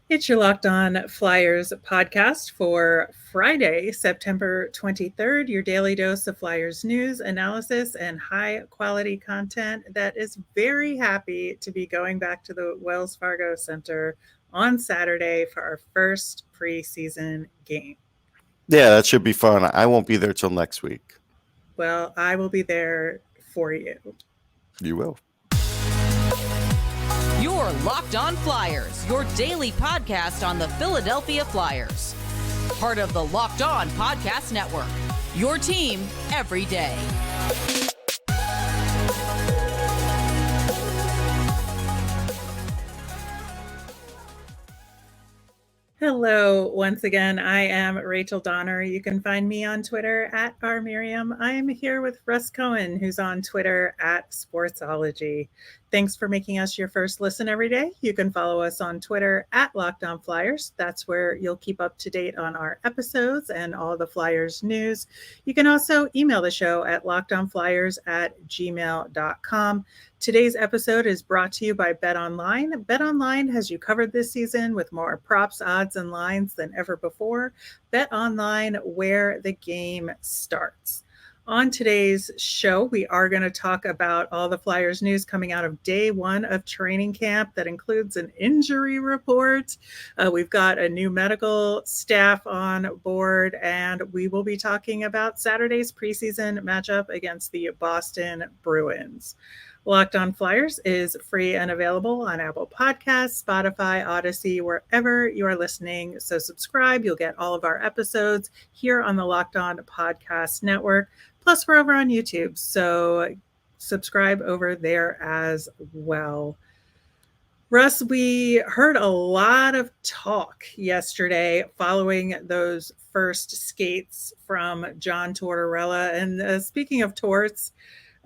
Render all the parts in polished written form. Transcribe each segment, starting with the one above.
It's your Locked On Flyers podcast for Friday, September 23rd, your daily dose of Flyers news, analysis, and high quality content that is very happy to be going back to the Wells Fargo Center on Saturday for our first preseason game. Yeah, that should be fun. I won't be there till next week. Well, I will be there for you. You will. Your Locked On Flyers, your daily podcast on the Philadelphia Flyers. Part of the Locked On Podcast Network, your team every day. Hello, once again, I am Rachel Donner. You can find me on Twitter at rmiriam. I am here with Russ Cohen, who's on Twitter at Sportsology. Thanks for making us your first listen every day. You can follow us on Twitter at Locked On Flyers. That's where you'll keep up to date on our episodes and all the Flyers news. You can also email the show at lockedonflyers@gmail.com. Today's episode is brought to you by BetOnline. BetOnline has you covered this season with more props, odds, and lines than ever before. BetOnline, where the game starts. On today's show, we are going to talk about all the Flyers news coming out of day one of training camp. That includes an injury report. We've got a new medical staff on board, and we will be talking about Saturday's preseason matchup against the Boston Bruins. Locked On Flyers is free and available on Apple Podcasts, Spotify, Odyssey, wherever you are listening. So subscribe. You'll get all of our episodes here on the Locked On Podcast Network. Plus, we're over on YouTube. So subscribe over there as well. Russ, we heard a lot of talk yesterday following those first skates from John Tortorella. And speaking of torts,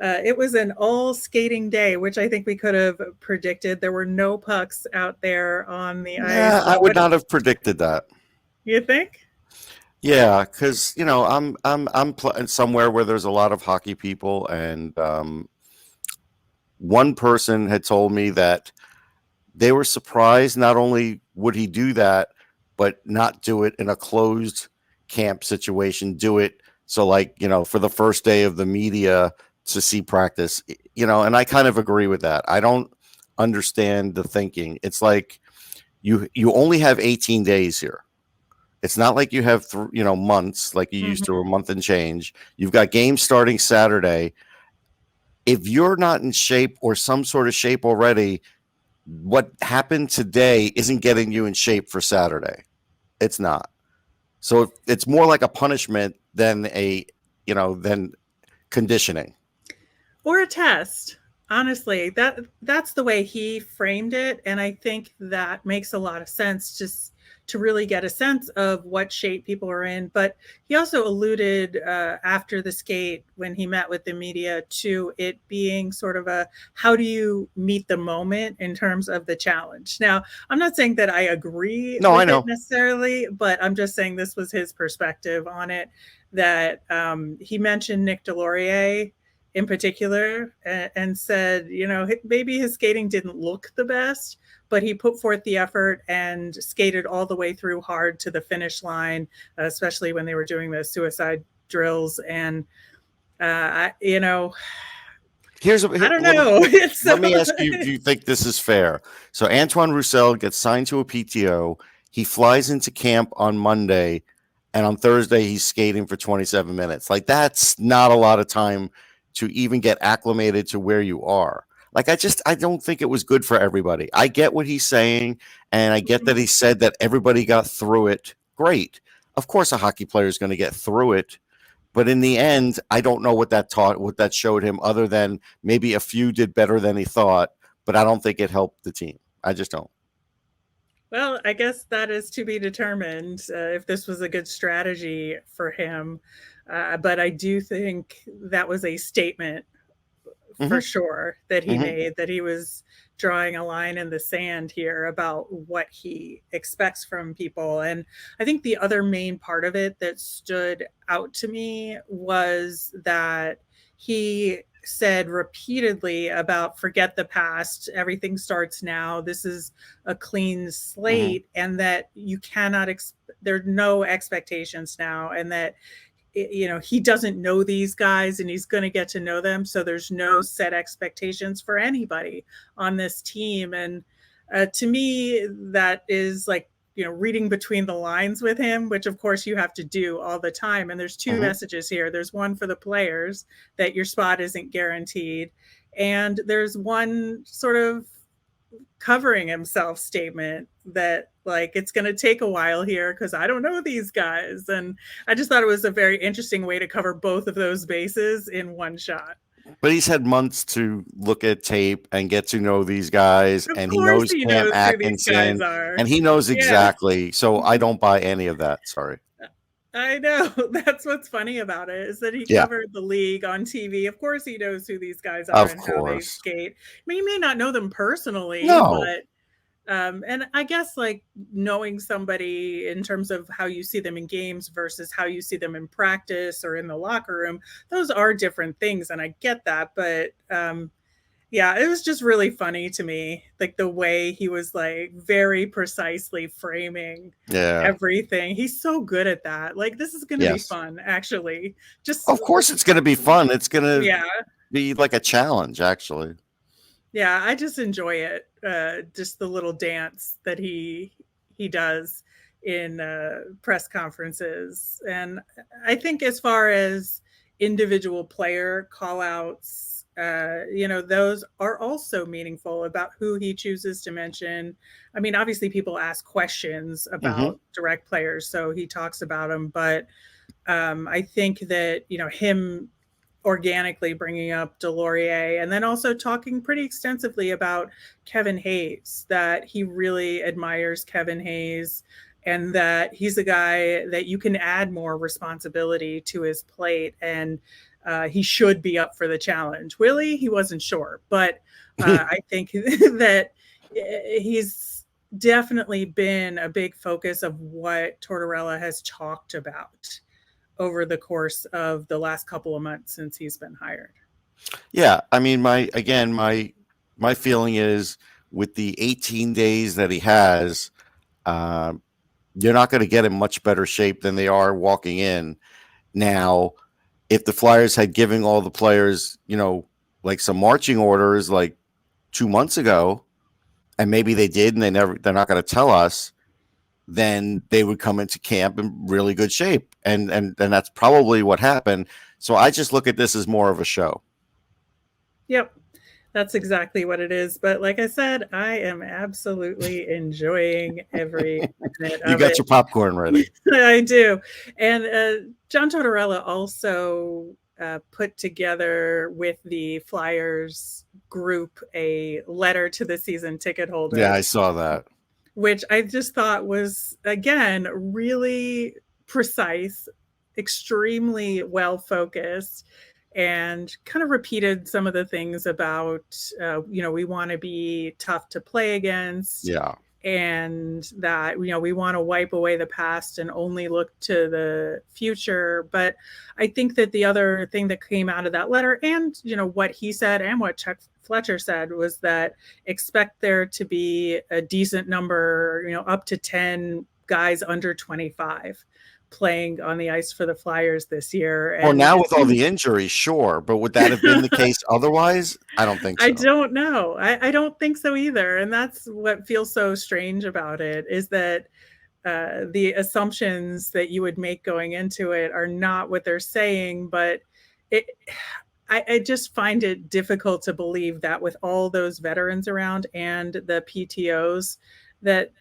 it was an all skating day, which I think we could have predicted. There were no pucks out there on the ice. Yeah, I would not have predicted that. You think? Yeah, because I'm somewhere where there's a lot of hockey people, and one person had told me that they were surprised not only would he do that, but not do it in a closed camp situation. Do it so, for the first day of the media to see practice, and I kind of agree with that. I don't understand the thinking. It's like you only have 18 days here. It's not like you have months like you used to, or a month and change. You've got games starting Saturday. If you're not in shape or some sort of shape already, what happened today isn't getting you in shape for Saturday. It's not. So it's more like a punishment than than conditioning. Or a test. Honestly, that's the way he framed it. And I think that makes a lot of sense, just to really get a sense of what shape people are in. But he also alluded after the skate, when he met with the media, to it being sort of a, how do you meet the moment in terms of the challenge? Now, I'm not saying that I agree with it necessarily, but I'm just saying this was his perspective on it, that he mentioned Nick Deslaurier in particular, and said, maybe his skating didn't look the best, but he put forth the effort and skated all the way through hard to the finish line, especially when they were doing the suicide drills. And, I don't know. Let me ask you, do you think this is fair? So Antoine Roussel gets signed to a PTO. He flies into camp on Monday, and on Thursday, he's skating for 27 minutes. Like, that's not a lot of time to even get acclimated to where you are. Like, I don't think it was good for everybody. I get what he's saying, and I get that he said that everybody got through it. Great. Of course, a hockey player is going to get through it. But in the end, I don't know what that showed him, other than maybe a few did better than he thought, but I don't think it helped the team. I just don't. Well, I guess that is to be determined if this was a good strategy for him. But I do think that was a statement for sure that he made, that he was drawing a line in the sand here about what he expects from people. And I think the other main part of it that stood out to me was that he said repeatedly about forget the past, everything starts now, this is a clean slate, and that you cannot there are no expectations now, and that he doesn't know these guys and he's going to get to know them, so there's no set expectations for anybody on this team. And to me, that is like, reading between the lines with him, which of course you have to do all the time. And there's two messages here. There's one for the players, that your spot isn't guaranteed. And there's one sort of covering himself statement that, like, it's going to take a while here because I don't know these guys. And I just thought it was a very interesting way to cover both of those bases in one shot. But he's had months to look at tape and get to know these guys, Of and course he knows Cam Atkinson, and he knows exactly. So I don't buy any of that. Sorry. I know. That's what's funny about it, is that he covered the league on TV. Of course he knows who these guys are and how they skate. I mean, you may not know them personally, but and I guess, like, knowing somebody in terms of how you see them in games versus how you see them in practice or in the locker room, those are different things, and I get that. But yeah, it was just really funny to me, like the way he was, like, very precisely framing everything. He's so good at that. Like, this is going to be fun, actually. Just of course it's going to be fun. It's going to be like a challenge, actually. Yeah, I just enjoy it. Just the little dance that he does in press conferences. And I think as far as individual player call-outs, those are also meaningful about who he chooses to mention. I mean, obviously people ask questions about direct players, so he talks about them. But I think that, him organically bringing up Deslaurier, and then also talking pretty extensively about Kevin Hayes, that he really admires Kevin Hayes, and that he's a guy that you can add more responsibility to his plate, and he should be up for the challenge. Will he wasn't sure, but I think that he's definitely been a big focus of what Tortorella has talked about over the course of the last couple of months since he's been hired. Yeah, I mean, my feeling is, with the 18 days that he has, you're not going to get in much better shape than they are walking in. Now, if the Flyers had given all the players, like some marching orders like 2 months ago, and maybe they did and they're not going to tell us, then they would come into camp in really good shape. And that's probably what happened. So I just look at this as more of a show. Yep, that's exactly what it is. But like I said, I am absolutely enjoying every minute of it. You got your popcorn ready. I do. And John Tortorella also put together with the Flyers group a letter to the season ticket holders. Yeah, I saw that. Which I just thought was, again, really precise, extremely well-focused, and kind of repeated some of the things about, we want to be tough to play against. Yeah. And that, we want to wipe away the past and only look to the future. But I think that the other thing that came out of that letter, and, what he said and what Chuck Fletcher said, was that expect there to be a decent number, up to 10 guys under 25 playing on the ice for the Flyers this year. Well, now with all the injuries, sure. But would that have been the case otherwise? I don't think so. I don't know. I don't think so either. And that's what feels so strange about it, is that the assumptions that you would make going into it are not what they're saying. But I just find it difficult to believe that with all those veterans around and the PTOs that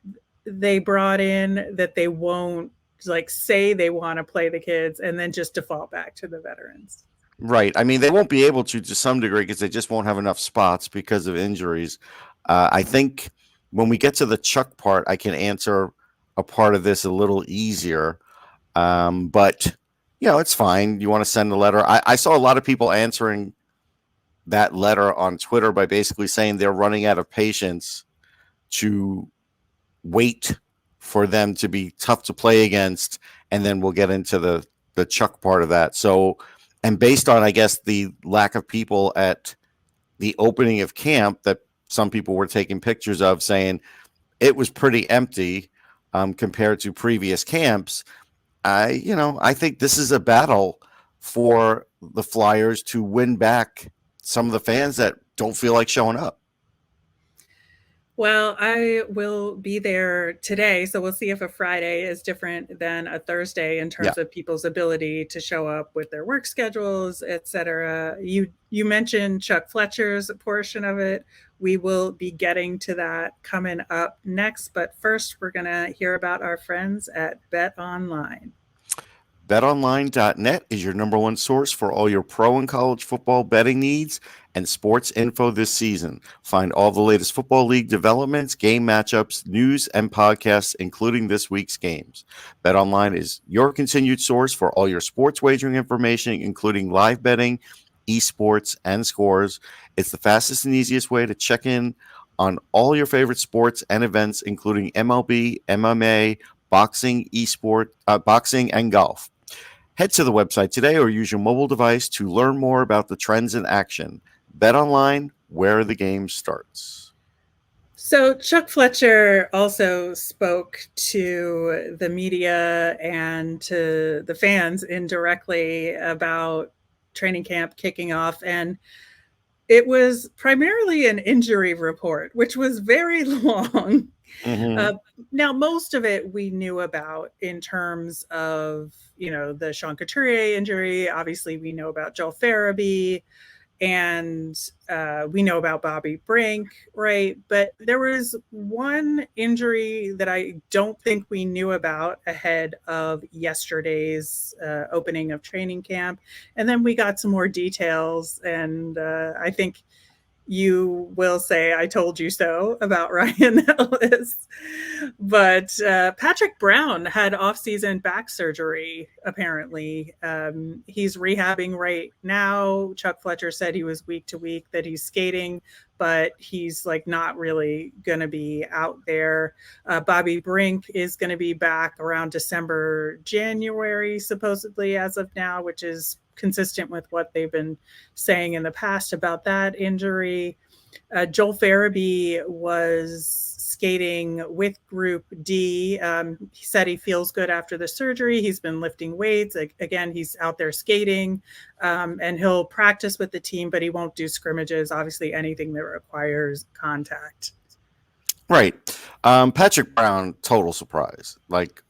they brought in, that they won't, like, say they want to play the kids and then just default back to the veterans. Right. I mean, they won't be able to some degree because they just won't have enough spots because of injuries. I think when we get to the Chuck part, I can answer a part of this a little easier. But, it's fine. You want to send a letter. I saw a lot of people answering that letter on Twitter by basically saying they're running out of patience to wait for them to be tough to play against, and then we'll get into the Chuck part of that. So And based on, I guess, the lack of people at the opening of camp that some people were taking pictures of, saying it was pretty empty compared to previous camps. I think this is a battle for the Flyers to win back some of the fans that don't feel like showing up. Well, I will be there today, so we'll see if a Friday is different than a Thursday in terms of people's ability to show up with their work schedules, etc. You mentioned Chuck Fletcher's portion of it. We will be getting to that coming up next, but first we're going to hear about our friends at Bet Online. BetOnline.net is your number one source for all your pro and college football betting needs and sports info this season. Find all the latest football league developments, game matchups, news, and podcasts, including this week's games. BetOnline is your continued source for all your sports wagering information, including live betting, esports, and scores. It's the fastest and easiest way to check in on all your favorite sports and events, including MLB, MMA, boxing, boxing, and golf. Head to the website today or use your mobile device to learn more about the trends in action. Bet online, where the game starts. So Chuck Fletcher also spoke to the media and to the fans indirectly about training camp kicking off, and it was primarily an injury report, which was very long. Mm-hmm. Now, most of it we knew about in terms of, the Sean Couturier injury. Obviously, we know about Joel Farabee, and we know about Bobby Brink, right? But there was one injury that I don't think we knew about ahead of yesterday's opening of training camp. And then we got some more details, and I think you will say I told you so about Ryan Ellis. But Patrick Brown had off-season back surgery, apparently. He's rehabbing right now. Chuck Fletcher said he was week to week, that he's skating, but he's not really going to be out there. Bobby Brink is going to be back around December, January, supposedly, as of now, which is consistent with what they've been saying in the past about that injury. Joel Farabee was skating with Group D. He said he feels good after the surgery. He's been lifting weights. Again, he's out there skating, and he'll practice with the team, but he won't do scrimmages, obviously anything that requires contact. Right. Patrick Brown, total surprise.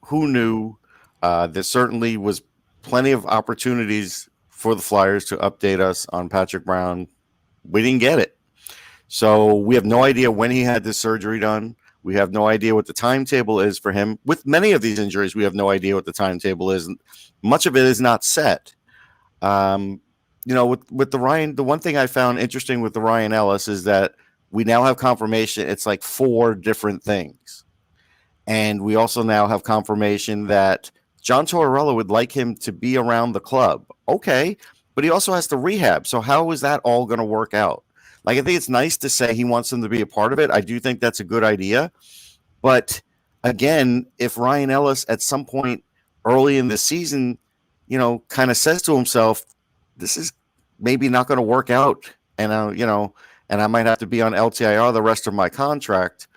Who knew? There certainly was plenty of opportunities for the Flyers to update us on Patrick Brown. We didn't get it. So we have no idea when he had this surgery done. We have no idea what the timetable is for him. With many of these injuries, we have no idea what the timetable is. Much of it is not set. With the Ryan, the one thing I found interesting with the Ryan Ellis is that we now have confirmation it's 4 different things. And we also now have confirmation that John Tortorella would like him to be around the club. Okay, but he also has to rehab. So how is that all going to work out? I think it's nice to say he wants him to be a part of it. I do think that's a good idea. But again, if Ryan Ellis at some point early in the season, kind of says to himself, this is maybe not going to work out. And, and I might have to be on LTIR the rest of my contract.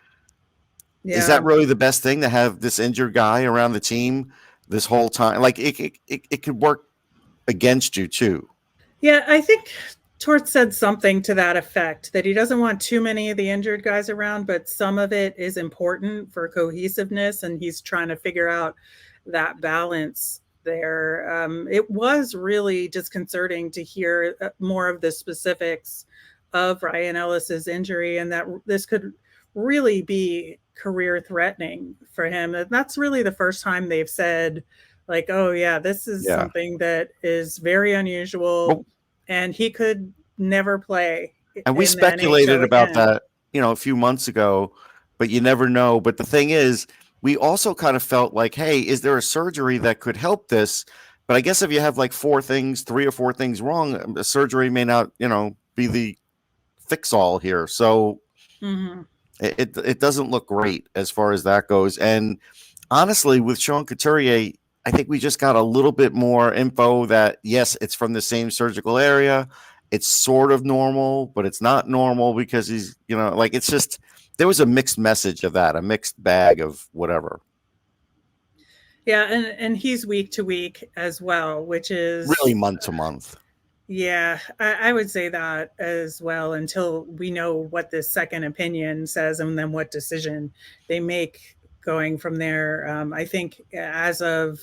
Yeah. Is that really the best thing to have this injured guy around the team this whole time? It could work against you too. Yeah, I think Tort said something to that effect, that he doesn't want too many of the injured guys around, but some of it is important for cohesiveness, and he's trying to figure out that balance there. It was really disconcerting to hear more of the specifics of Ryan Ellis's injury, and that this could really be career threatening for him. And that's really the first time they've said, oh yeah, this is something that is very unusual, and he could never play. And we speculated about that, a few months ago, but you never know. But the thing is, we also kind of felt hey, is there a surgery that could help this? But I guess if you have 3 or 4 things wrong, a surgery may not, be the fix-all here. So it doesn't look great as far as that goes. And honestly, with Sean Couturier, I think we just got a little bit more info that, yes, it's from the same surgical area. It's sort of normal, but it's not normal because he's, like, it's just, there was a mixed message of that, a mixed bag of whatever. Yeah. And he's week to week as well, which is really month to month. Yeah, I would say that as well until we know what this second opinion says and then what decision they make going from there. I think as of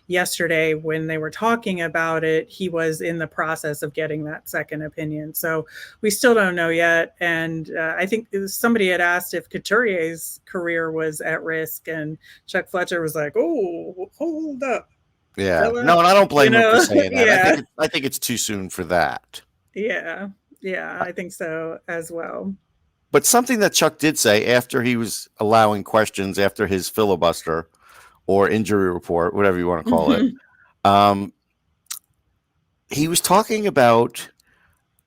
yesterday when they were talking about it, he was in the process of getting that second opinion. So we still don't know yet. And I think somebody had asked if Couturier's career was at risk, and Chuck Fletcher was like, "Oh, hold up." Yeah. Fella. No, and I don't blame him for saying that. Yeah. I think it's too soon for that. Yeah. Yeah, I think so as well. But something that Chuck did say after he was allowing questions after his filibuster or injury report, whatever you want to call it, he was talking about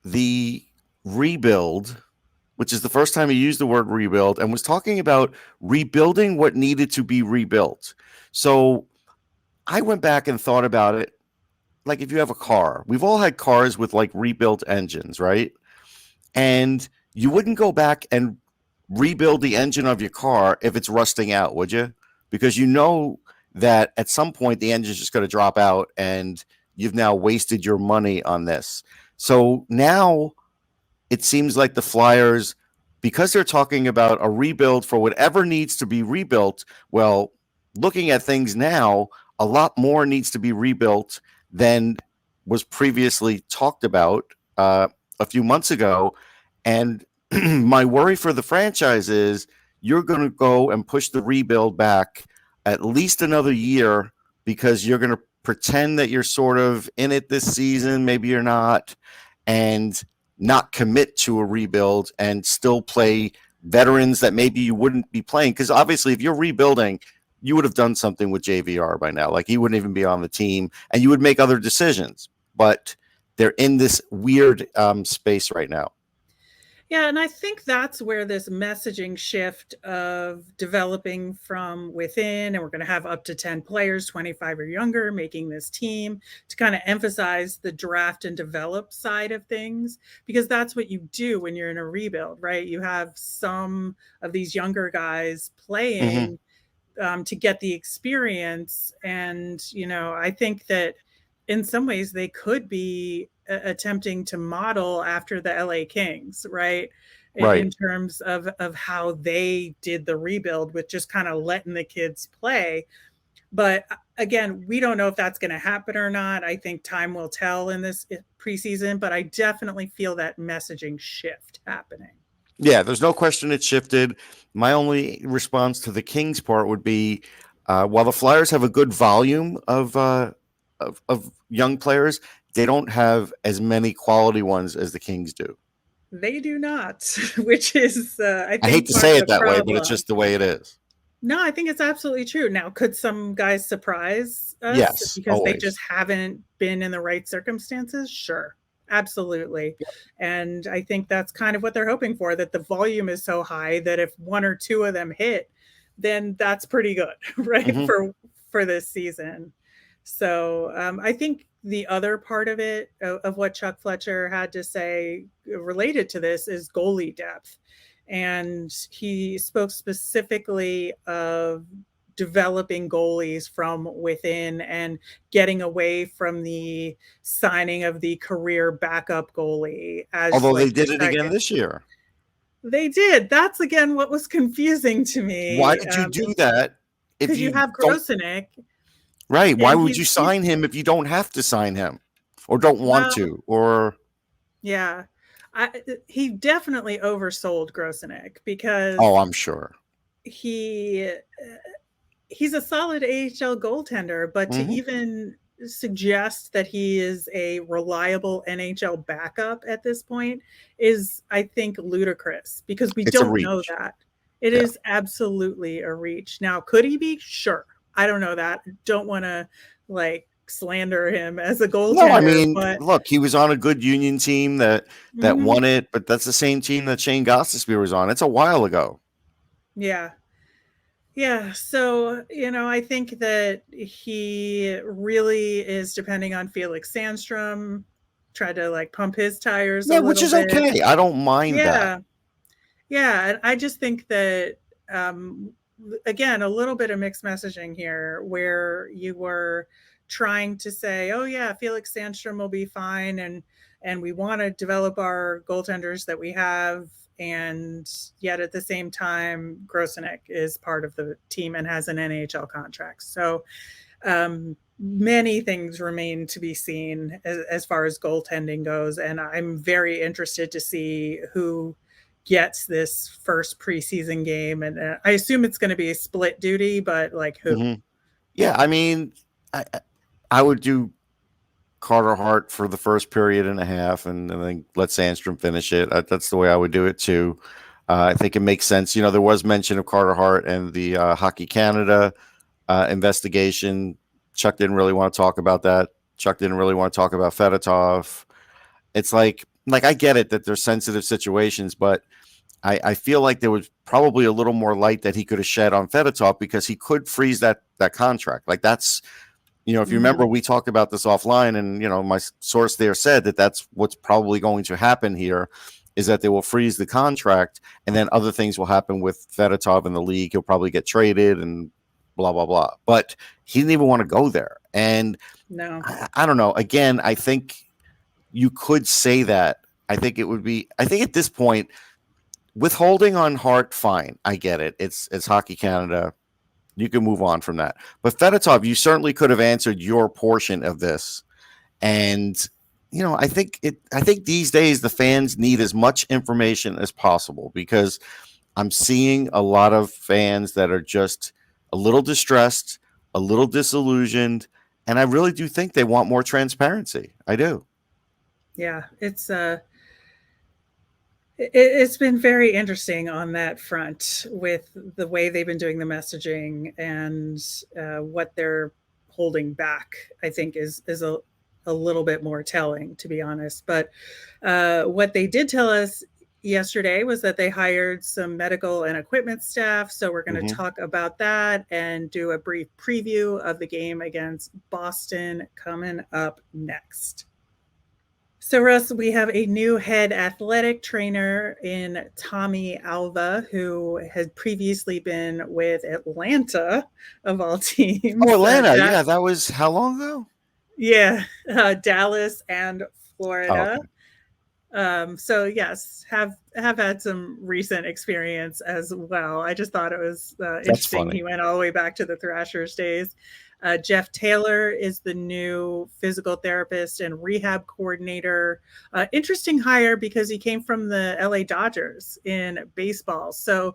the rebuild, which is the first time he used the word rebuild, and was talking about rebuilding what needed to be rebuilt. So I went back and thought about it. Like, if you have a car, we've all had cars with like rebuilt engines, right? And you wouldn't go back and rebuild the engine of your car if it's rusting out, would you? Because you know that at some point the engine's just going to drop out and you've now wasted your money on this. So now it seems like the Flyers, because they're talking about a rebuild for whatever needs to be rebuilt, well, looking at things now, a lot more needs to be rebuilt than was previously talked about a few months ago. And my worry for the franchise is you're going to go and push the rebuild back at least another year because you're going to pretend that you're sort of in it this season. Maybe you're not, and not commit to a rebuild and still play veterans that maybe you wouldn't be playing. Because obviously if you're rebuilding, you would have done something with JVR by now. Like, he wouldn't even be on the team and you would make other decisions, but they're in this weird space right now. Yeah, and I think that's where this messaging shift of developing from within, and we're going to have up to 10 players, 25 or younger, making this team, to kind of emphasize the draft and develop side of things, because that's what you do when you're in a rebuild, right? You have some of these younger guys playing to get the experience. And, I think that in some ways they could be attempting to model after the LA Kings, right? In terms of how they did the rebuild with just kind of letting the kids play. But again, we don't know if that's going to happen or not. I think time will tell in this preseason, but I definitely feel that messaging shift happening. Yeah, there's no question it shifted. My only response to the Kings part would be, while the Flyers have a good volume of young players, they don't have as many quality ones as the Kings do. They do not, which is, I hate to say it that way, but it's just the way it is. No, I think it's absolutely true. Now, could some guys surprise us? Yes, because always. they just haven't been in the right circumstances? Sure. Absolutely. Yep. And I think that's kind of what they're hoping for, that the volume is so high that if one or two of them hit, then that's pretty good, right? For this season. So I think the other part of it, of what Chuck Fletcher had to say related to this, is goalie depth. And he spoke specifically of developing goalies from within and getting away from the signing of the career backup goalie. Although they did it again this year. They did. That's again what was confusing to me. Why did you do that? If you have Grosenick. Right. Why would you sign him if you don't have to sign him or don't want to? Or yeah, he definitely oversold Grosenick because I'm sure he's a solid AHL goaltender, but to even suggest that he is a reliable NHL backup at this point is, I think, ludicrous, because we don't know that. It is absolutely a reach. Now, could he be? Sure. I don't know that. Don't want to slander him as a goaltender. No, I mean, look, he was on a good Union team that won it, but that's the same team that Shane Gostisbehere was on. It's a while ago. Yeah. Yeah, so, I think that he really is depending on Felix Sandstrom, try to, pump his tires a Yeah, which little is bit. okay. I don't mind that. Yeah. Yeah, and I just think that, um, again, a little bit of mixed messaging here where you were trying to say, "Oh, yeah, Felix Sandstrom will be fine, and we wanna develop our goaltenders that we have," and yet at the same time, Grosenick is part of the team and has an NHL contract. So, many things remain to be seen as far as goaltending goes, and I'm very interested to see who gets this first preseason game. And I assume it's going to be a split duty, but who? Mm-hmm. Yeah, I mean, I would do Carter Hart for the first period and a half, and then let Sandstrom finish it. That's the way I would do it too. I think it makes sense. There was mention of Carter Hart and the Hockey Canada investigation. Chuck didn't really want to talk about that. Chuck didn't really want to talk about Fedotov. It's like I get it that there's sensitive situations, but I feel like there was probably a little more light that he could have shed on Fedotov because he could freeze that contract. Like that's if you remember, we talked about this offline, and my source there said that that's what's probably going to happen here, is that they will freeze the contract, and then other things will happen with Fedotov in the league. He'll probably get traded and blah blah blah. But he didn't even want to go there, and No. I don't know. Again, I think you could say that. I think it would be. I think at this point, withholding on Hart, fine. I get it. It's Hockey Canada. You can move on from that. But Fedotov, you certainly could have answered your portion of this. And I think these days the fans need as much information as possible, because I'm seeing a lot of fans that are just a little distressed, a little disillusioned, and I really do think they want more transparency. I do. Yeah, it's been very interesting on that front with the way they've been doing the messaging, and what they're holding back, I think is a little bit more telling, to be honest. But what they did tell us yesterday was that they hired some medical and equipment staff. So we're going to talk about that and do a brief preview of the game against Boston coming up next. So, Russ, we have a new head athletic trainer in Tommy Alva, who had previously been with Atlanta, of all teams. Oh, Atlanta. Yeah, that was how long ago? Yeah, Dallas and Florida. Oh, okay. So, yes, have had some recent experience as well. I just thought it was interesting. He went all the way back to the Thrashers days. Jeff Taylor is the new physical therapist and rehab coordinator. Interesting hire because he came from the LA Dodgers in baseball. So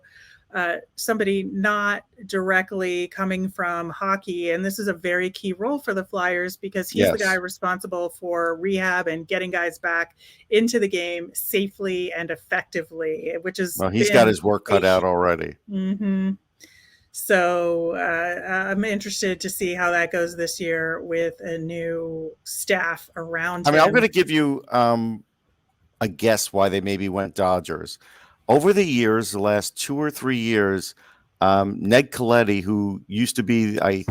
somebody not directly coming from hockey. And this is a very key role for the Flyers because he's the guy responsible for rehab and getting guys back into the game safely and effectively, which is... Well, he's got his work cut out already. Mm-hmm. So I'm interested to see how that goes this year with a new staff around him. I'm going to give you a guess why they maybe went Dodgers. Over the years, the last 2 or 3 years, Ned Coletti, who used to be, I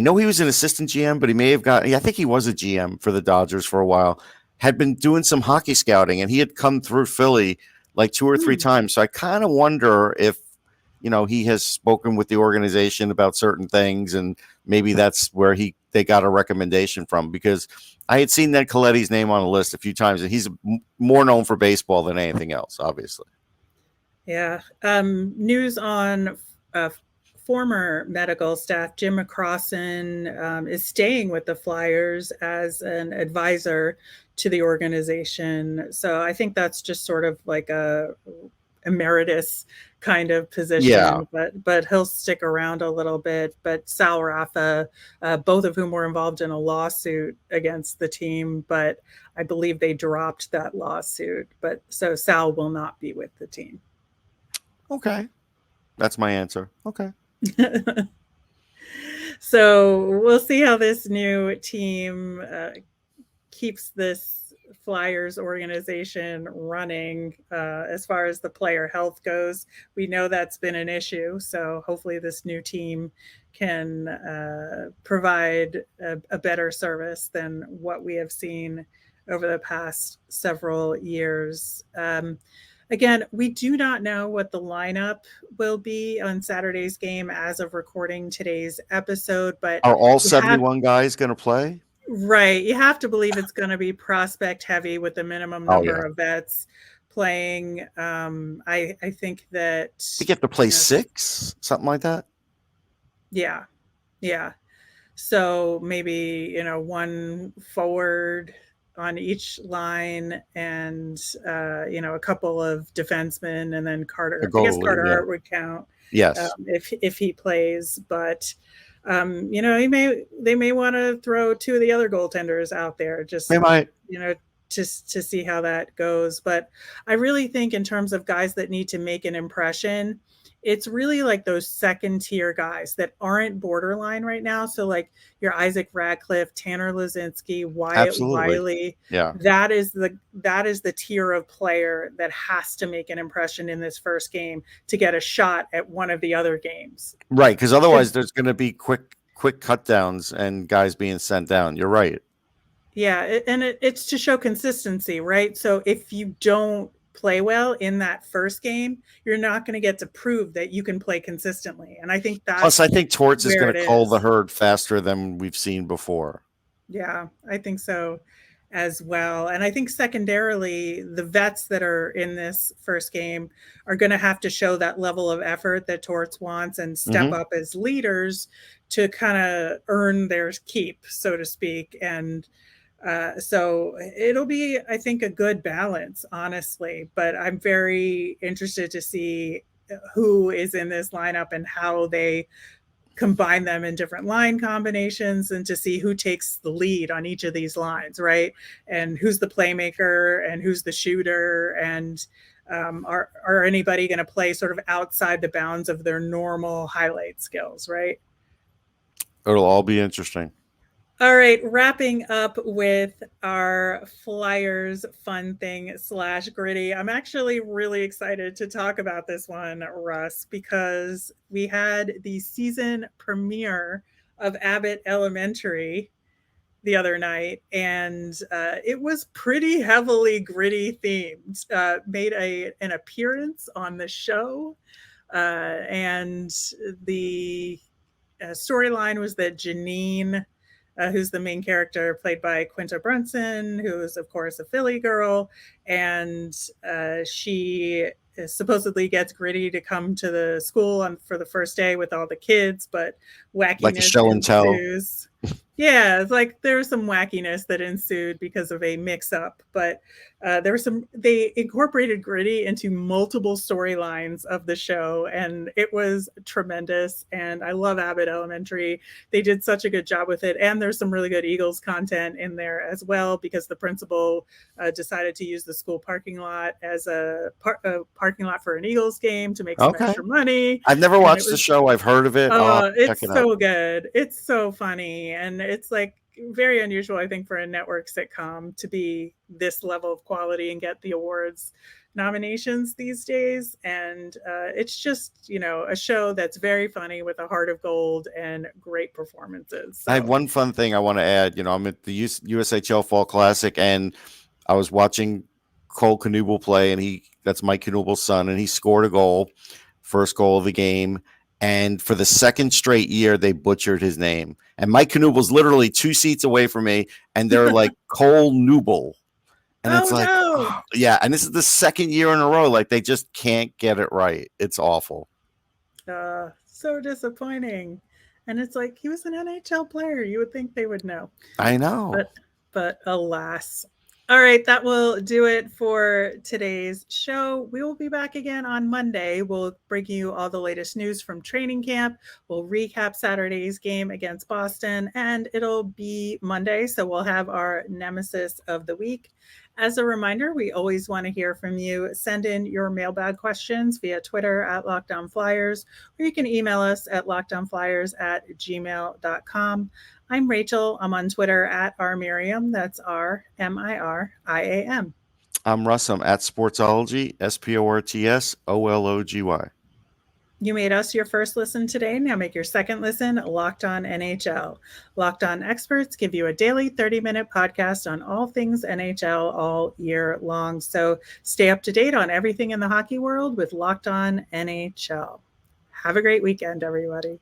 know he was an assistant GM, but I think he was a GM for the Dodgers for a while, had been doing some hockey scouting, and he had come through Philly like 2 or 3 times. So I kind of wonder if, he has spoken with the organization about certain things, and maybe that's where they got a recommendation from, because I had seen Ned Coletti's name on a list a few times, and he's more known for baseball than anything else, obviously. Yeah. News on former medical staff. Jim McCrossan is staying with the Flyers as an advisor to the organization. So I think that's just sort of like a emeritus kind of position, but he'll stick around a little bit. But Sal Rafa, both of whom were involved in a lawsuit against the team, but I believe they dropped that lawsuit. But so Sal will not be with the team. Okay. That's my answer. Okay. So we'll see how this new team keeps this Flyers organization running as far as the player health goes. We know that's been an issue, so hopefully this new team can provide a better service than what we have seen over the past several years. Again, we do not know what the lineup will be on Saturday's game as of recording today's episode, but Are all you have 71 guys going to play? right. You have to believe it's going to be prospect heavy with the minimum Oh, number yeah. of vets playing. I think that I think you have to play you know, 6, something like that. yeah, yeah. So maybe one forward on each line, and a couple of defensemen, and then A Carter. I guess goalie, Carter yeah. Hart would count Yes. if he plays, but they may want to throw two of the other goaltenders out there just They might. just to see how that goes. But I really think in terms of guys that need to make an impression, it's really like those second tier guys that aren't borderline right now. So like your Isaac Radcliffe, Tanner Lazinski, Wyatt Absolutely. Wiley. Yeah. That is the tier of player that has to make an impression in this first game to get a shot at one of the other games. Right, because otherwise there's going to be quick cut downs and guys being sent down. You're right. Yeah, and it's to show consistency, right? So if you don't play well in that first game, you're not going to get to prove that you can play consistently. And I think that's Plus, I think Torts is where going to it cull is. the herd faster than we've seen before. Yeah, I think so as well. And I think secondarily, the vets that are in this first game are going to have to show that level of effort that Torts wants and step up as leaders to kind of earn their keep, so to speak. And so it'll be, I think, a good balance, honestly. But I'm very interested to see who is in this lineup and how they combine them in different line combinations, and to see who takes the lead on each of these lines, right? And who's the playmaker and who's the shooter, and are anybody going to play sort of outside the bounds of their normal highlight skills, right? It'll all be interesting. All right, wrapping up with our Flyers fun thing / gritty. I'm actually really excited to talk about this one, Russ, because we had the season premiere of Abbott Elementary the other night, and it was pretty heavily gritty themed. Made an appearance on the show, and the storyline was that Janine, who's the main character, played by Quinta Brunson, who is, of course, a Philly girl. And she supposedly gets Gritty to come to the school for the first day with all the kids, but wackiness like a show and tell. ensues. Yeah, it's like there was some wackiness that ensued because of a mix-up, but they incorporated Gritty into multiple storylines of the show, and it was tremendous. And I love Abbott Elementary. They did such a good job with it, and there's some really good Eagles content in there as well, because the principal decided to use the school parking lot as a parking lot for an Eagles game to make some extra money. I've never watched the show. I've heard of it. It's so good. It's so funny, and it's like very unusual, I think, for a network sitcom to be this level of quality and get the awards nominations these days. And it's just, a show that's very funny with a heart of gold and great performances. So. I have one fun thing I want to add. I'm at the USHL Fall Classic, and I was watching Cole Knuble play, and that's Mike Knuble's son, and he scored a goal, first goal of the game. And for the second straight year, they butchered his name. And Mike Knuble's literally 2 seats away from me, and they're like Cole Knuble. And it's like, no. Yeah. And this is the second year in a row. Like, they just can't get it right. It's awful. So disappointing. And it's like, he was an NHL player. You would think they would know. I know. But alas. All right, that will do it for today's show. We will be back again on Monday. We'll bring you all the latest news from training camp. We'll recap Saturday's game against Boston, and it'll be Monday, so we'll have our nemesis of the week. As a reminder, we always want to hear from you. Send in your mailbag questions via Twitter at Lockdown Flyers, or you can email us at lockdownflyers@gmail.com. I'm Rachel. I'm on Twitter at rmiriam. That's RMIRIAM. I'm Russ. I'm at Sportsology, SPORTSOLOGY. You made us your first listen today. Now make your second listen Locked On NHL. Locked On experts give you a daily 30-minute podcast on all things NHL all year long. So stay up to date on everything in the hockey world with Locked On NHL. Have a great weekend, everybody.